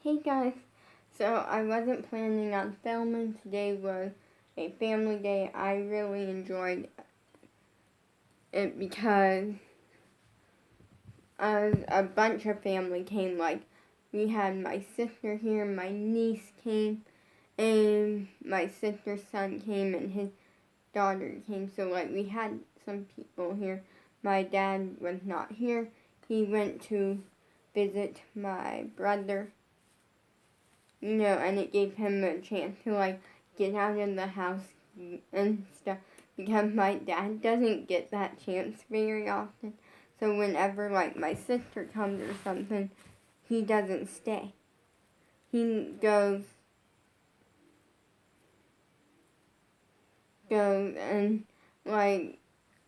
Hey guys, so I wasn't planning on filming. Today was a family day. I really enjoyed it because a bunch of family came. Like, we had my sister here, my niece came, and my sister's son came, and his daughter came. So, like, we had some people here. My dad was not here. He went to visit my brother, and it gave him a chance to, like, get out of the house and stuff, because my dad doesn't get that chance very often. So whenever, like, my sister comes or something, he doesn't stay. He goes and, like,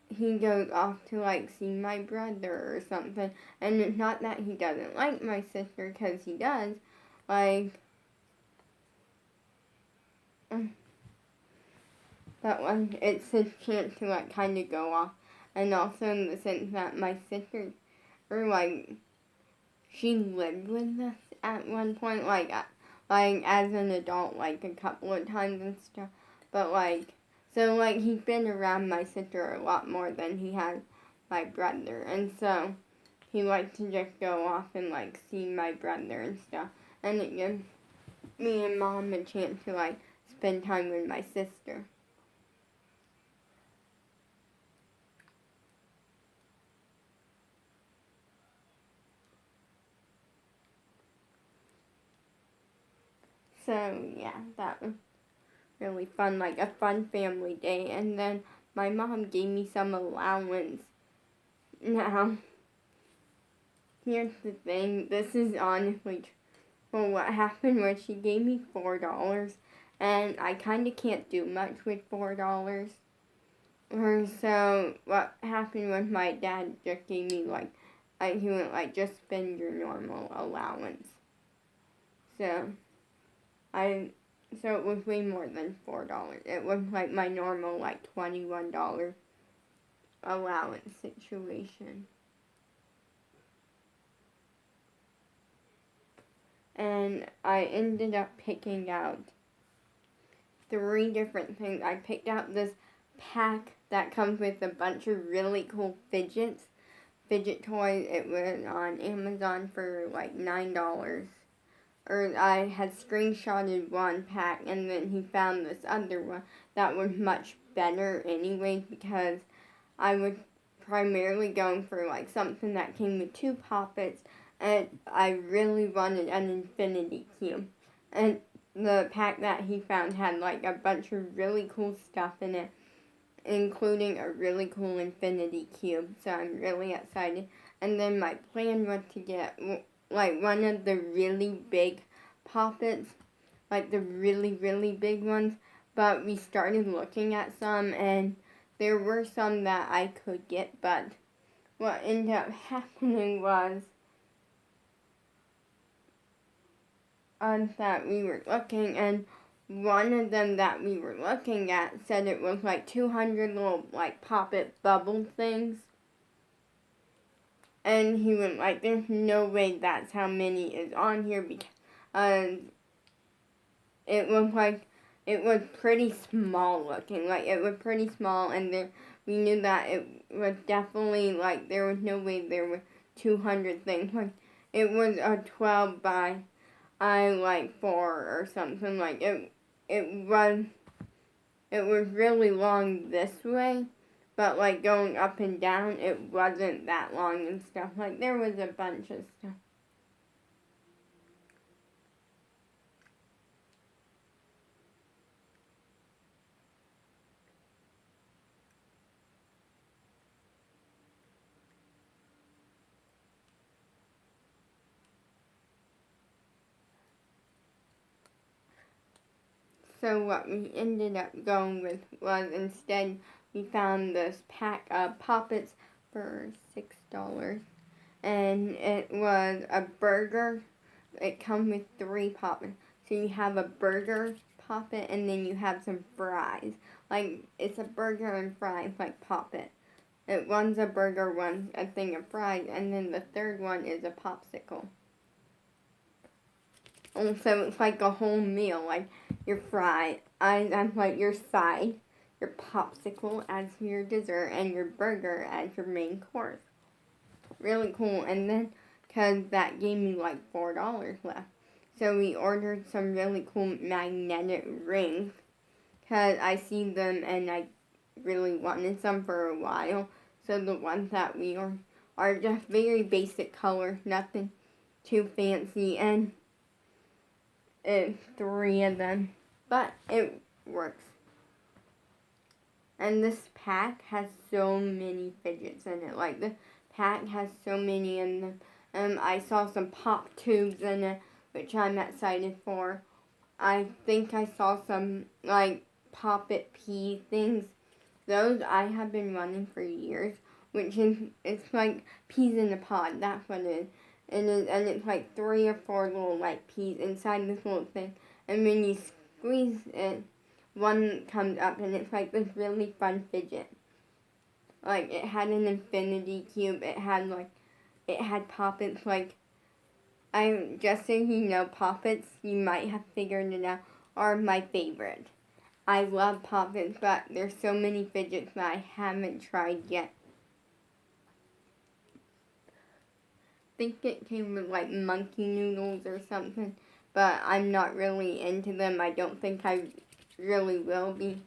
he goes off to, like, see my brother or something. And it's not that he doesn't like my sister, because he does. Like, but when it's his chance to, like, kind of go off. And also in the sense that my sister, or, like, she lived with us at one point, like as an adult, like, a couple of times and stuff. But, like, so, like, he's been around my sister a lot more than he has my brother. And so he likes to just go off and, like, see my brother and stuff. And it gives me and Mom a chance to, like, spend time with my sister. So, yeah, that was really fun, like a fun family day. And then my mom gave me some allowance. Now, here's the thing, this is honestly what happened was she gave me $4, and I kind of can't do much with $4. Or so what happened was my dad just gave me, like, he went, like, just spend your normal allowance. So I so it was way more than $4. It was, like, my normal, like, $21 allowance situation. And I ended up picking out 3 different things. I picked out this pack that comes with a bunch of really cool fidget toys. It was on Amazon for like $9. Or I had screenshotted one pack, and then he found this other one that was much better anyway, because I was primarily going for, like, something that came with 2 poppets, and I really wanted an infinity cube. And the pack that he found had, like, a bunch of really cool stuff in it, including a really cool infinity cube, so I'm really excited. And then my plan was to get, like, one of the really big poppets, like the really, really big ones, but we started looking at some, and there were some that I could get, but what ended up happening was that we were looking, and one of them that we were looking at said it was like 200 little, like, poppet bubble things. And he was like, there's no way that's how many is on here, because it was like, it was pretty small looking. Like, it was pretty small, and we knew that it was definitely, like, there was no way there were 200 things. Like, it was a 12 by, like, 4 or something. Like, it was really long this way, but, like, going up and down, it wasn't that long and stuff. Like, there was a bunch of stuff. So what we ended up going with was, instead, we found this pack of poppets for $6. And it was a burger. It comes with 3 poppets. So you have a burger poppet, and then you have some fries. Like, it's a burger and fries, like, poppet. One's a burger, one's a thing of fries, and then the third one is a popsicle. Also, it's like a whole meal. Like your fries, I'm like your side, your popsicle as your dessert, and your burger as your main course. Really cool. And then, cause that gave me like $4 left, so we ordered some really cool magnetic rings. Cause I see them and I really wanted some for a while. So the ones that we are just very basic colors, nothing too fancy, and it's 3 of them, but it works. And this pack has so many fidgets in it. Like, the pack has so many in them. I saw some pop tubes in it, which I'm excited for. I think I saw some, like, Pop It Pea things. Those I have been running for years, which is, it's like peas in a pod, that's what it is. And it's like 3 or 4 little, like, peas inside this little thing. And when you squeeze it, one comes up, and it's like this really fun fidget. Like, it had an infinity cube, it had Poppets, like, just so you know, Poppets, you might have figured it out, are my favorite. I love Poppets, but there's so many fidgets that I haven't tried yet. I think it came with, like, monkey noodles or something, but I'm not really into them. I don't think I really will be,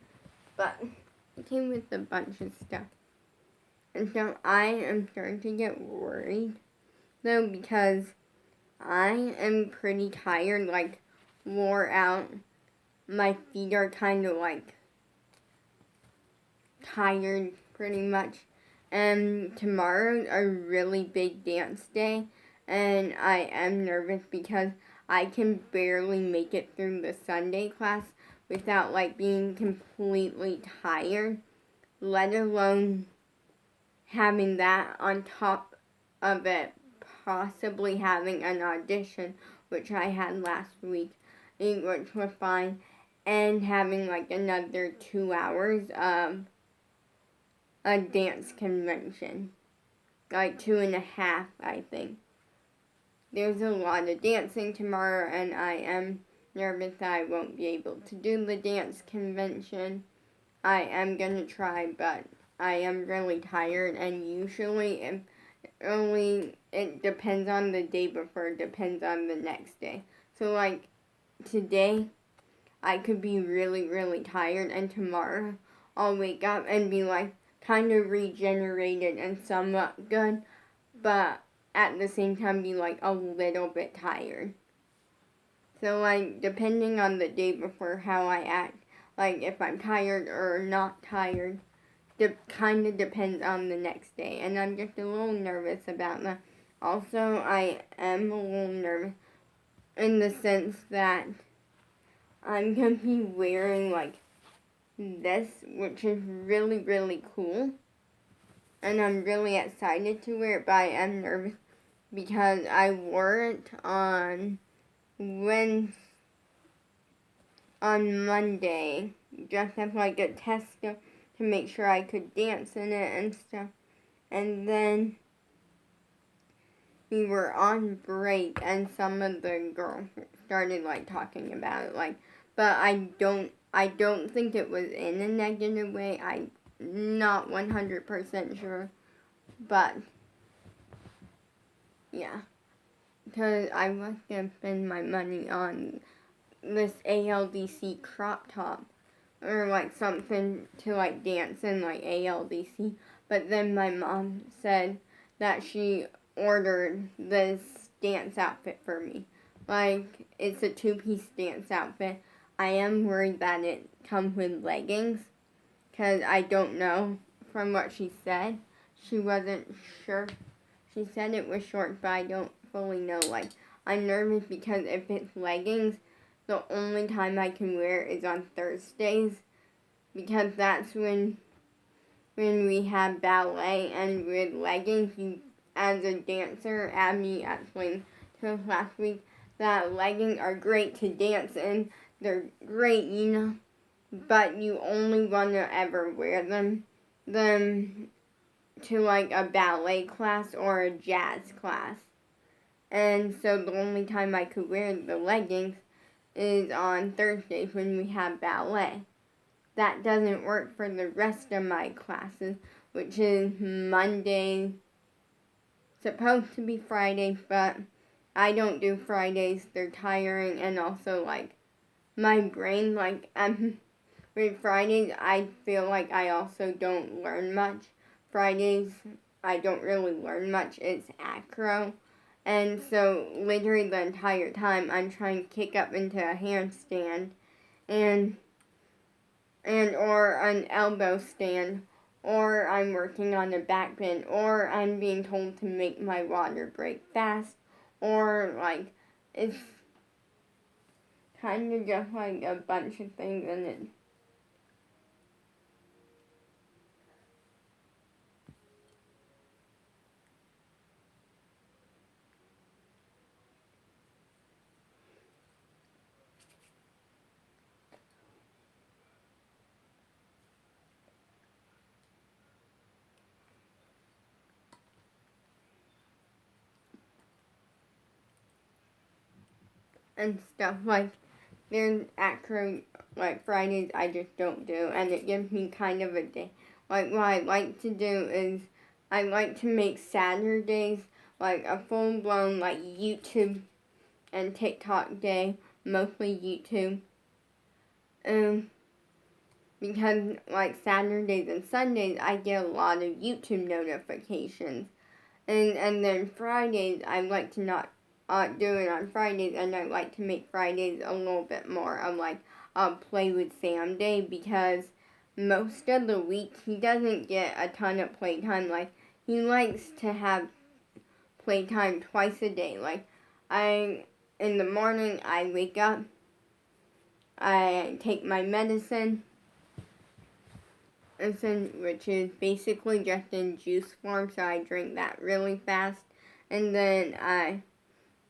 but it came with a bunch of stuff. And so I am starting to get worried, though, because I am pretty tired, like, wore out. My feet are kind of, like, tired, pretty much. And tomorrow's a really big dance day, and I am nervous because I can barely make it through the Sunday class without, like, being completely tired, let alone having that on top of it, possibly having an audition, which I had last week, which was fine, and having, like, another 2 hours of a dance convention. Like 2.5, I think. There's a lot of dancing tomorrow, and I am nervous that I won't be able to do the dance convention. I am gonna try, but I am really tired, and usually it depends on the day before, it depends on the next day. So, like, today, I could be really, really tired, and tomorrow I'll wake up and be, like, kind of regenerated and somewhat good, but at the same time be, like, a little bit tired. So, like, depending on the day before how I act, like, if I'm tired or not tired, kind of depends on the next day, and I'm just a little nervous about that. Also, I am a little nervous in the sense that I'm gonna be wearing, like, this, which is really, really cool, and I'm really excited to wear it, but I am nervous because I wore it on Monday, just as, like, a test to make sure I could dance in it and stuff, and then we were on break, and some of the girls started, like, talking about it, like, but I don't think it was in a negative way. I'm not 100% sure, but yeah, because I was gonna spend my money on this ALDC crop top, or, like, something to, like, dance in, like, ALDC, but then my mom said that she ordered this dance outfit for me. Like, it's a 2-piece dance outfit. I am worried that it comes with leggings, because I don't know from what she said. She wasn't sure. She said it was short, but I don't fully know. Like, I'm nervous because if it's leggings, the only time I can wear it is on Thursdays, because that's when we have ballet, and with leggings, you, as a dancer, Abby explained to us last week, that leggings are great to dance in. They're great, you know, but you only want to ever wear them to, like, a ballet class or a jazz class. And so the only time I could wear the leggings is on Thursdays when we have ballet. That doesn't work for the rest of my classes, which is Monday, supposed to be Friday, but I don't do Fridays. They're tiring, and also, like, my brain, like, with Fridays, I feel like I also don't learn much. Fridays, I don't really learn much. It's acro. And so, literally the entire time, I'm trying to kick up into a handstand and or an elbow stand, or I'm working on a back bend, or I'm being told to make my water break fast, or like it's kind of just like a bunch of things and it. And stuff like there's acro like Fridays I just don't do, and it gives me kind of a day. Like what I like to do is I like to make Saturdays like a full blown like YouTube and TikTok day, mostly YouTube. Because like Saturdays and Sundays I get a lot of YouTube notifications. And then Fridays I like to not do it on Fridays, and I like to make Fridays a little bit more of like a play with Sam day, because most of the week he doesn't get a ton of playtime. Like he likes to have playtime twice a day. Like in the morning I wake up, I take my medicine, which is basically just in juice form, so I drink that really fast. And then I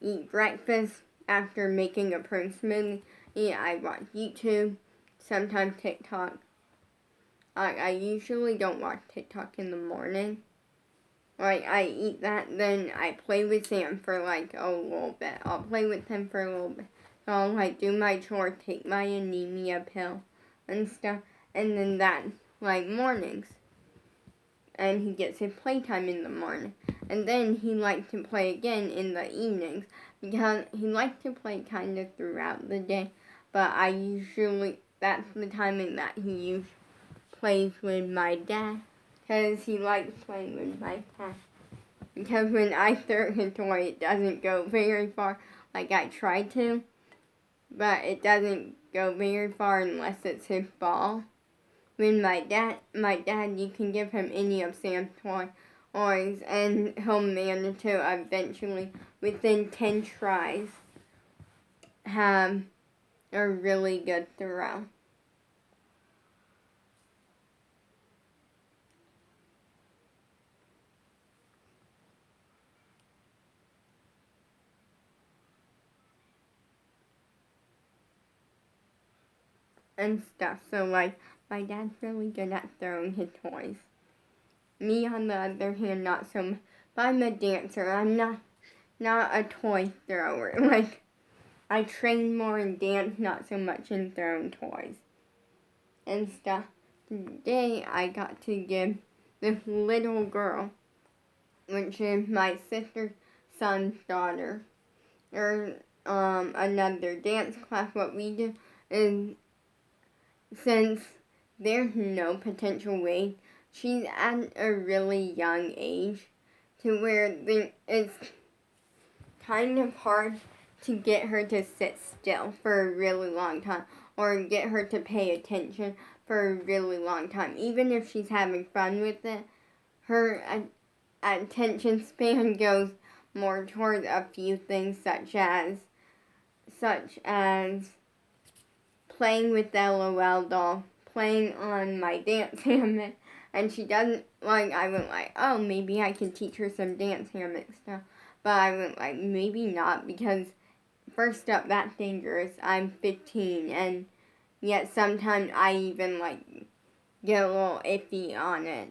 eat breakfast after making a prune smoothie. I watch YouTube, sometimes TikTok. I usually don't watch TikTok in the morning. Like, I eat that, then I play with Sam for like a little bit. I'll play with him for a little bit. So I'll like do my chore, take my anemia pill and stuff, and then that's like mornings. And he gets his playtime in the morning. And then he likes to play again in the evenings, because he likes to play kind of throughout the day. But that's the timing that he usually plays with my dad, because he likes playing with my dad. Because when I throw his toy, it doesn't go very far. Like I try to, but it doesn't go very far unless it's his ball. When my dad, you can give him any of Sam's toys, and he'll manage to eventually, within 10 tries, have a really good throw. And stuff. So like my dad's really good at throwing his toys. Me on the other hand, not so much. But I'm a dancer. I'm not a toy thrower. Like I train more in dance, not so much in throwing toys and stuff. Today I got to give this little girl, which is my sister's son's daughter, or another dance class. What we do is, since there's no potential weight, she's at a really young age to where it's kind of hard to get her to sit still for a really long time, or get her to pay attention for a really long time. Even if she's having fun with it, her attention span goes more towards a few things, such as playing with the LOL doll, playing on my dance hammock, and she doesn't, like, I went like, oh, maybe I can teach her some dance hammock stuff, but I went like, maybe not, because first up, that's dangerous. I'm 15, and yet sometimes I even, like, get a little iffy on it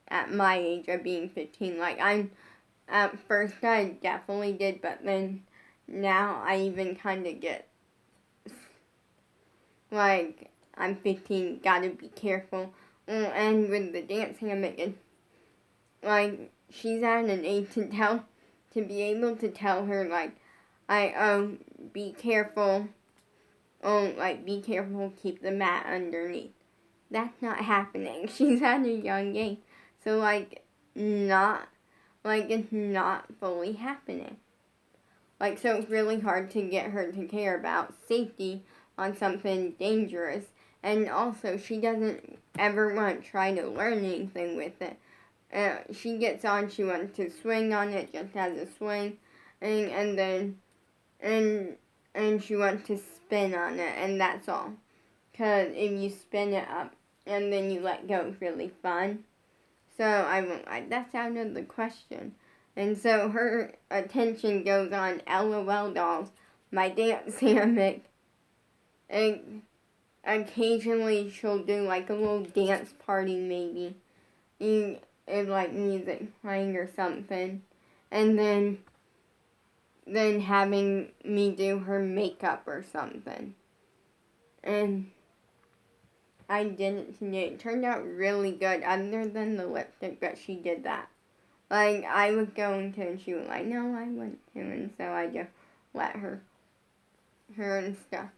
at my age of being 15. Like, I'm At first I definitely did, but then now I even kind of get like, I'm 15, gotta be careful. And with the dance hammock, like, she's at an age to be able to tell her, like, be careful, like, be careful, keep the mat underneath. That's not happening. She's at a young age. So, like, it's not fully happening. Like, so it's really hard to get her to care about safety on something dangerous. And also, she doesn't ever want to try to learn anything with it. She gets on, she wants to swing on it just as a swing, and then, and she wants to spin on it, and that's all. Because if you spin it up and then you let go, it's really fun. So I went like, that's out of the question. And so her attention goes on LOL dolls, my dance hammock, and occasionally she'll do like a little dance party maybe, and like music playing or something, and then having me do her makeup or something. And I did it today. It turned out really good, other than the lipstick, but she did that. Like, I was going to, and she was like, no, I want to, and so I just let her and stuff.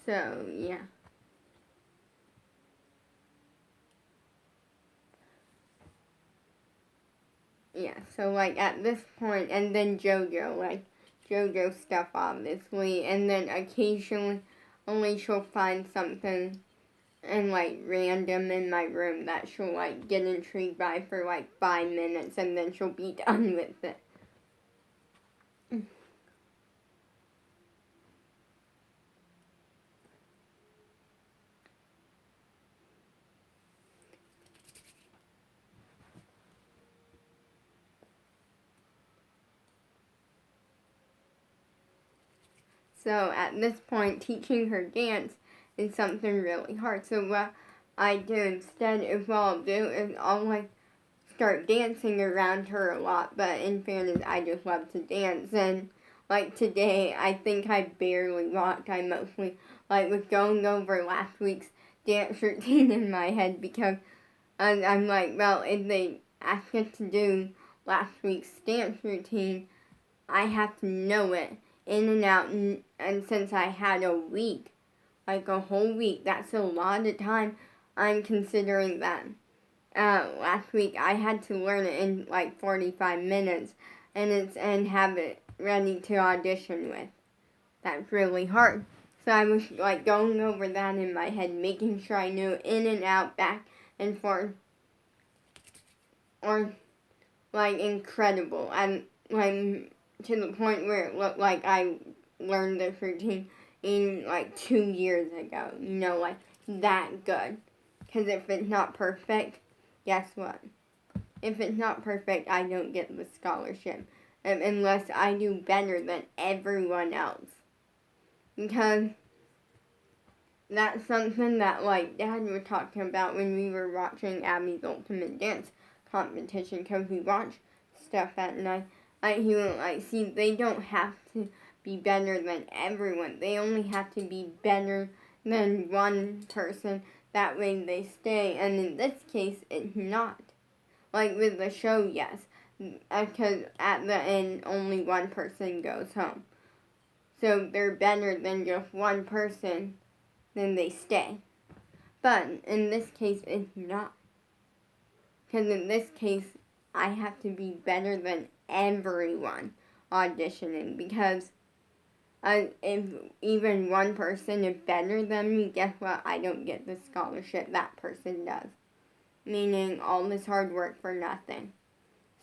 So, yeah. Yeah, so, like, at this point, and then JoJo stuff, obviously, and then occasionally only she'll find something and, like, random in my room that she'll, like, get intrigued by for, like, 5 minutes, and then she'll be done with it. So at this point, teaching her dance is something really hard. So what I do instead is I'll like start dancing around her a lot. But in fairness, I just love to dance. And like today, I think I barely walked. I mostly like was going over last week's dance routine in my head because I'm like, well, if they ask us to do last week's dance routine, I have to know it in and out, and since I had a week, like a whole week, that's a lot of time. I'm considering that. Last week I had to learn it in like 45 minutes, and have it ready to audition with. That's really hard. So I was like going over that in my head, making sure I knew in and out, back and forth, or like incredible, and like to the point where it looked like I learned this routine in like 2 years ago. You know, like that good. Because if it's not perfect, guess what? If it's not perfect, I don't get the scholarship. Unless I do better than everyone else. Because that's something that like Dad was talking about when we were watching Abby's Ultimate Dance competition. Because we watched stuff at night. He was like, see, they don't have to be better than everyone. They only have to be better than one person. That way they stay. And in this case, it's not. Like with the show, yes. Because at the end, only one person goes home. So they're better than just one person, then they stay. But in this case, it's not. Because in this case, I have to be better than everyone auditioning, because if even one person is better than me, guess what? I don't get the scholarship that person does. Meaning all this hard work for nothing.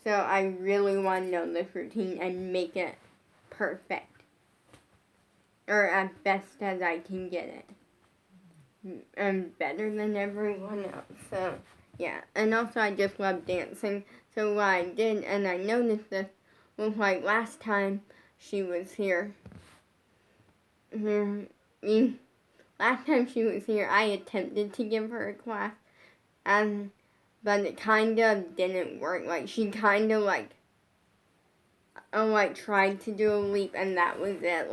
So I really want to know this routine and make it perfect. Or as best as I can get it. better than everyone else. So, yeah. And also, I just love dancing. So, what I did, and I noticed this, was like last time she was here. Last time she was here, I attempted to give her a class, but it kind of didn't work. Like, she kind of tried to do a leap, and that was it.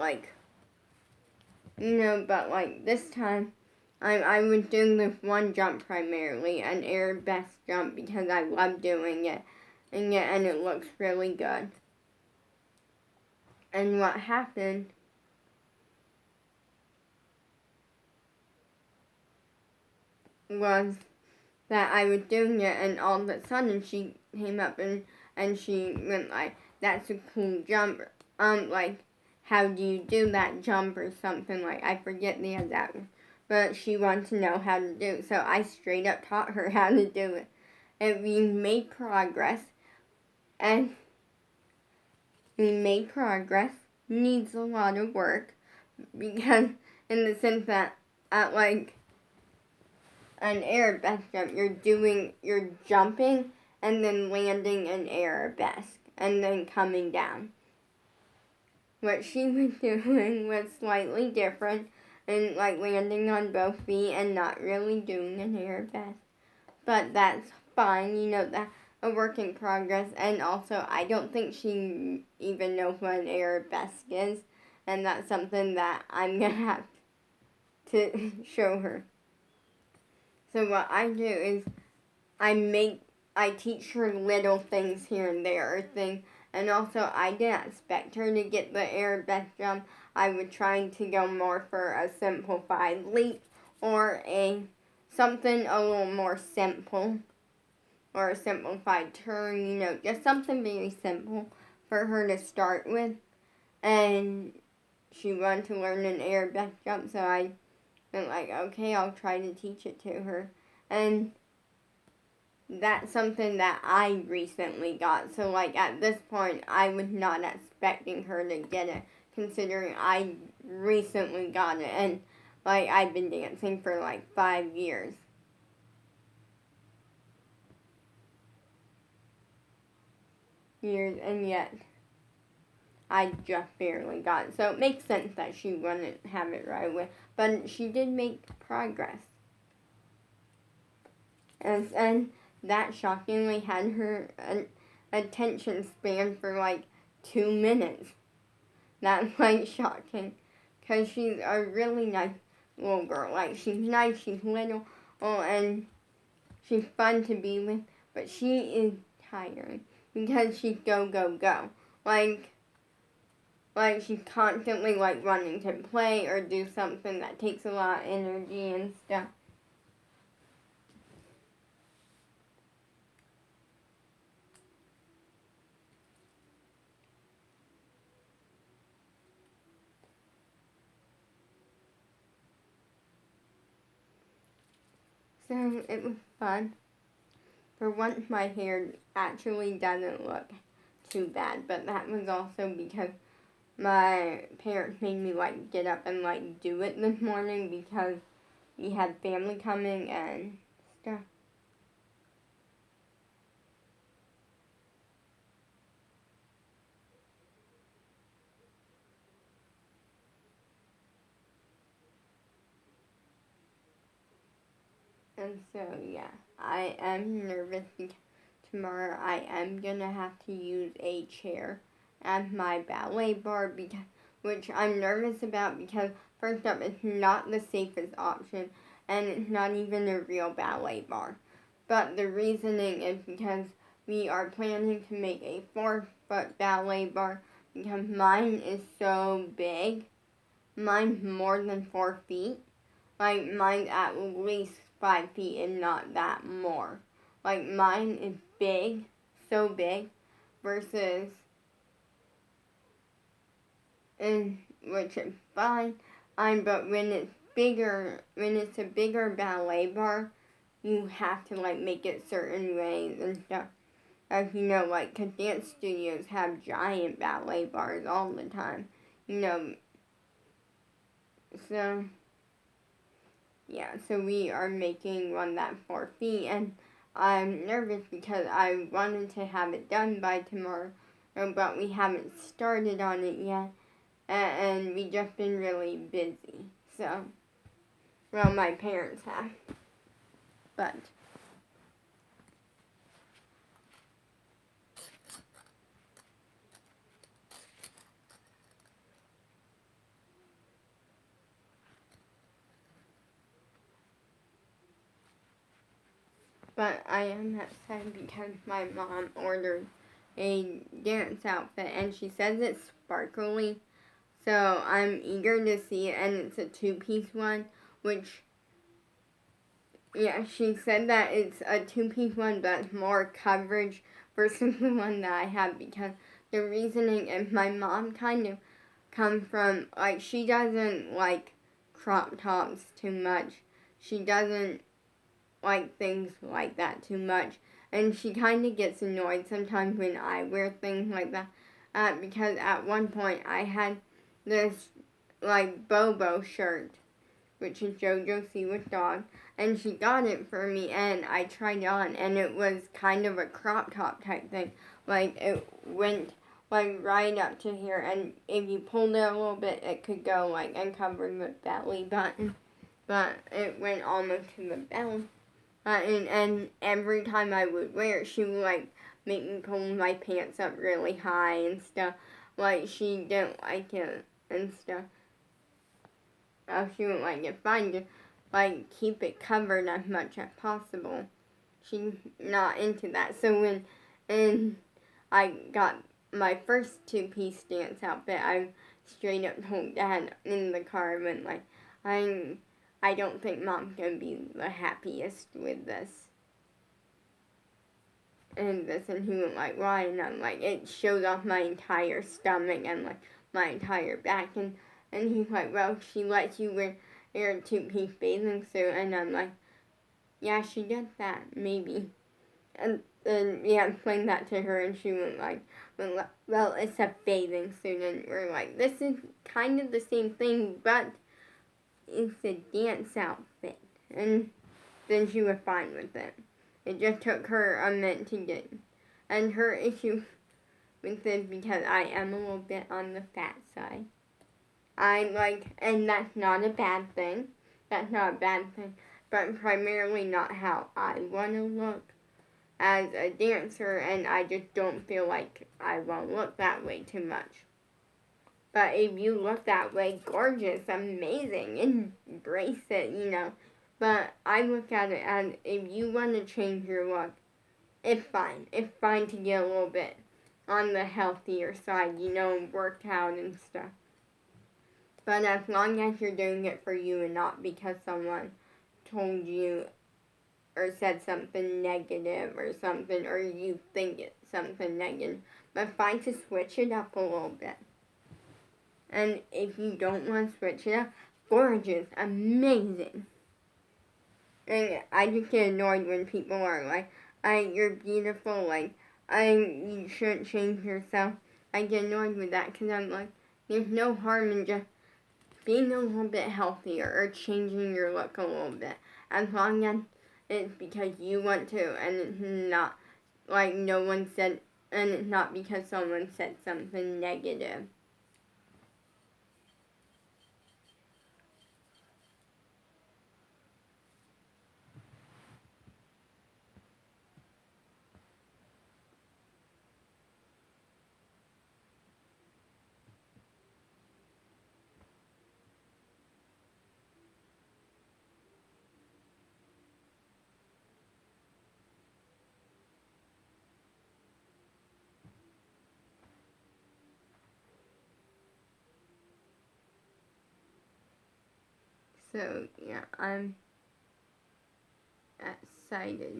But this time, I was doing this one jump primarily, an arabesque jump, because I love doing it, and it looks really good. And what happened was that I was doing it, and all of a sudden she came up and she went like, "That's a cool jump." How do you do that jump or something, like, I forget the exact one. But she wanted to know how to do it, so I straight up taught her how to do it. And we made progress, needs a lot of work, because in the sense that at an arabesque jump, you're jumping and then landing an arabesque and then coming down. What she was doing was slightly different, and landing on both feet and not really doing an arabesque. But that's fine, that's a work in progress. And also, I don't think she even knows what an arabesque is, and that's something that I'm gonna have to show her. So what I do is I teach her little things here and there, and also I didn't expect her to get the arabesque jump. I was trying to go more for a simplified leap or something a little more simple, or a simplified turn, just something very simple for her to start with. And she wanted to learn an arabesque jump, so I went okay, I'll try to teach it to her. And that's something that I recently got. So at this point, I was not expecting her to get it, considering I recently got it, and I've been dancing for 5 years. And yet I just barely got it. So it makes sense that she wouldn't have it right away, but she did make progress. And that shockingly had her attention span for 2 minutes. That's shocking, because she's a really nice little girl. She's nice, she's little, and she's fun to be with, but she is tiring because she's go, go, go. She's constantly running to play or do something that takes a lot of energy and stuff. So it was fun. For once, my hair actually doesn't look too bad, but that was also because my parents made me get up and do it this morning because we had family coming and stuff. And so, yeah, I am nervous because tomorrow I am going to have to use a chair as my ballet bar, which I'm nervous about because, first up, it's not the safest option, and it's not even a real ballet bar. But the reasoning is because we are planning to make a 4-foot ballet bar because mine is so big. Mine's more than 4 feet. Mine's at least 5 feet and not that more. Mine is big, so big, versus, which is fine. But when it's a bigger ballet bar, you have to make it certain ways and stuff. As you know, cause dance studios have giant ballet bars all the time. So yeah, so we are making one that's 4 feet, and I'm nervous because I wanted to have it done by tomorrow, but we haven't started on it yet, and we just been really busy. So, well, my parents have, but I am upset because my mom ordered a dance outfit, and she says it's sparkly. So I'm eager to see it, and it's a 2-piece one, which, yeah, she said that it's a 2-piece one, but more coverage versus the one that I have, because the reasoning is my mom kind of comes from, like, she doesn't like crop tops too much. She doesn't like things like that too much, and she kind of gets annoyed sometimes when I wear things like that, because at one point I had this like Bobo shirt, which is JoJo Siwa's dog, and she got it for me, and I tried it on, and it was kind of a crop top type thing. Like, it went like right up to here, and if you pulled it a little bit, it could go like and cover the belly button, but it went almost to the belly. And every time I would wear it, she would like make me pull my pants up really high and stuff. Like, she didn't like it and stuff. She wouldn't like it fine to like keep it covered as much as possible. She's not into that. So when and I got my first 2-piece dance outfit, I straight up told Dad in the car, and went like, I don't think Mom's gonna be the happiest with this. And he went like, why? And I'm like, it shows off my entire stomach and like my entire back. And he's like, well, she lets you wear a 2-piece bathing suit. And I'm like, yeah, she does that, maybe. And then, yeah, I explained that to her, and she went like, well, it's a bathing suit. And we're like, this is kind of the same thing, but it's a dance outfit. And then she was fine with it. It just took her a minute to get. And her issue with it, because I am a little bit on the fat side. And that's not a bad thing. That's not a bad thing. But primarily not how I want to look as a dancer, and I just don't feel like I want to look that way too much. But if you look that way, gorgeous, amazing, embrace it. But I look at it as, if you want to change your look, it's fine. It's fine to get a little bit on the healthier side, work out and stuff. But as long as you're doing it for you and not because someone told you or said something negative or something, or you think it's something negative. But fine to switch it up a little bit. And if you don't want to switch it up, gorgeous, amazing. And I just get annoyed when people are like, you're beautiful, like, you shouldn't change yourself. I get annoyed with that because I'm like, there's no harm in just being a little bit healthier or changing your look a little bit. As long as it's because you want to, and it's not like no one said, and it's not because someone said something negative. So, yeah, I'm excited,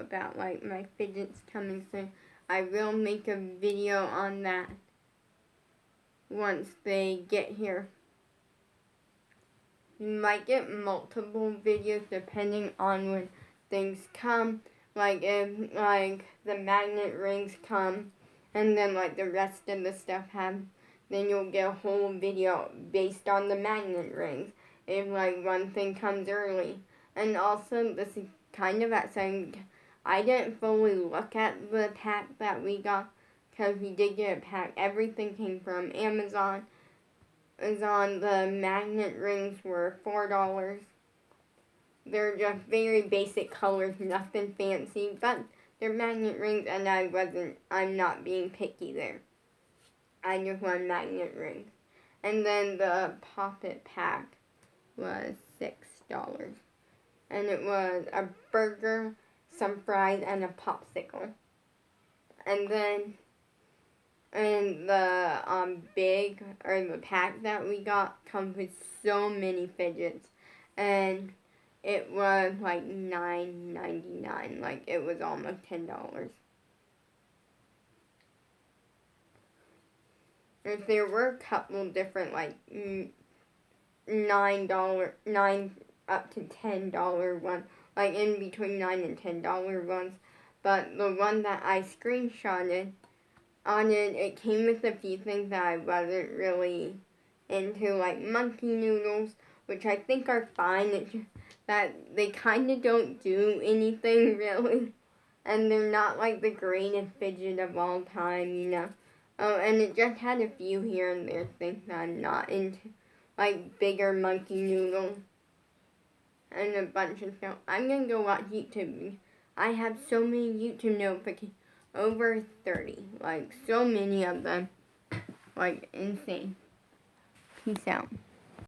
about, like, my fidgets coming soon. I will make a video on that once they get here. You might get multiple videos depending on when things come. Like, if, like, the magnet rings come, and then, like, the rest of the stuff happens, then you'll get a whole video based on the magnet rings. if like one thing comes early. And also, this is kind of exciting. I didn't fully look at the pack that we got because we did get a pack. Everything came from Amazon. The magnet rings were $4. They're just very basic colors, nothing fancy, but they're magnet rings, and I'm not being picky there. I just want magnet rings. And then the Pop It pack was $6. And it was a burger, some fries, and a popsicle. And then the pack that we got comes with so many fidgets, and it was like $9.99. Like it was almost $10. If there were a couple different like $9 up to $10 ones, like in between $9 and $10 ones, but the one that I screenshotted on it, it came with a few things that I wasn't really into, like monkey noodles, which I think are fine. It's just that they kind of don't do anything really, and they're not like the greatest fidget of all time, you know. Oh, and it just had a few here and there things that I'm not into, like bigger monkey noodles and a bunch of stuff. I'm gonna go watch YouTube. I have so many YouTube notifications, over 30, like so many of them, like insane. Peace out.